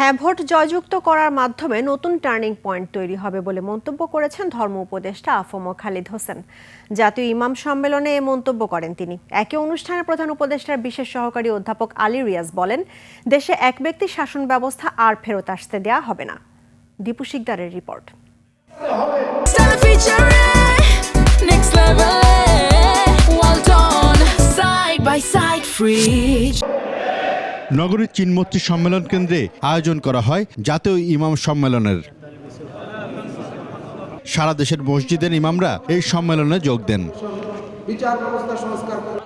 হ্যাঁ ভোট জয়যুক্ত করার মাধ্যমে নতুন টার্নিং পয়েন্ট তৈরি হবে বলে মন্তব্য করেছেন ধর্ম উপদেষ্টা আফম খালিদ হোসেন। জাতীয় ইমাম সম্মেলনে এ মন্তব্য করেন তিনি। একই অনুষ্ঠানে প্রধান উপদেষ্টার বিশেষ সহকারী অধ্যাপক আলী রিয়াজ বলেন, দেশে এক ব্যক্তি শাসন ব্যবস্থা আর ফেরত আসতে দেয়া হবে না। দীপু শিকদারের রিপোর্ট। নগরীর চিনমত্রী সম্মেলন কেন্দ্রে আয়োজন করা হয় জাতীয় ইমাম সম্মেলনের। সারা দেশের মসজিদের ইমামরা এই সম্মেলনে যোগ দেন।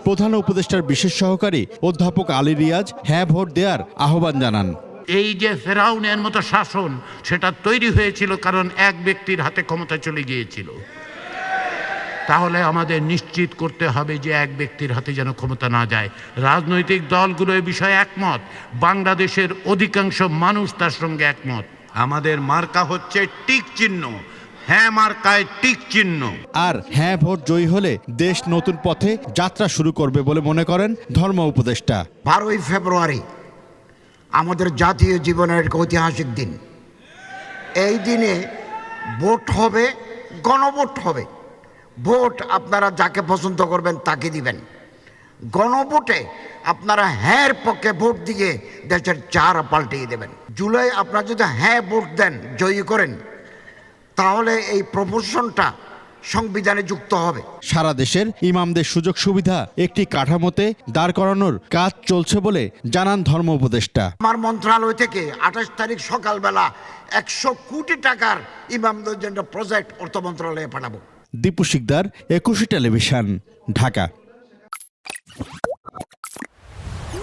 প্রধান উপদেষ্টার বিশেষ সহকারী অধ্যাপক আলী রিয়াজ হ্যাঁ ভোট দেওয়ার আহ্বান জানান। এই যে ফেরাউনের মতো শাসন, সেটা তৈরি হয়েছিল কারণ এক ব্যক্তির হাতে ক্ষমতা চলে গিয়েছিল। তাহলে আমাদের নিশ্চিত করতে হবে যে এক ব্যক্তির হাতে যেন ক্ষমতা না যায়। রাজনৈতিক দলগুলো এই বিষয়ে একমত, বাংলাদেশের অধিকাংশ মানুষ তার সঙ্গে একমত। আমাদের মার্কা হচ্ছে টিক চিহ্ন, হ্যাঁ মার্কায় টিক চিহ্ন। আর হ্যাঁ ভোট জয়ী হলে দেশ নতুন পথে যাত্রা শুরু করবে বলে মনে করেন ধর্ম উপদেষ্টা। 12ই ফেব্রুয়ারি আমাদের জাতীয় জীবনের এক ঐতিহাসিক দিন। এই দিনে ভোট হবে, গণভোট হবে। ভোট আপনারা যাকে পছন্দ করবেন তাকে দিবেন। গণভোটে আপনারা হ্যাঁ পক্ষে ভোট দিয়ে দেশের চার পাল্টিয়ে দেবেন। জুলাই আপনারা যদি হ্যাঁ ভোট দেন, জয়ী করেন, তাহলে এই প্রপোজিশনটা সংবিধানে যুক্ত হবে। সারা দেশের ইমামদের সুযোগ সুবিধা একটি কাঠামোতে দাঁড় করানোর কাজ চলছে বলে জানান ধর্ম উপদেষ্টা। আমার মন্ত্রণালয় থেকে 28 তারিখ সকালবেলা 100 কোটি টাকার ইমামদের জন্য প্রজেক্ট অর্থ মন্ত্রণালয়ে পাঠাবো। দীপু শিকদার, 21 টেলিভিশন, ঢাকা।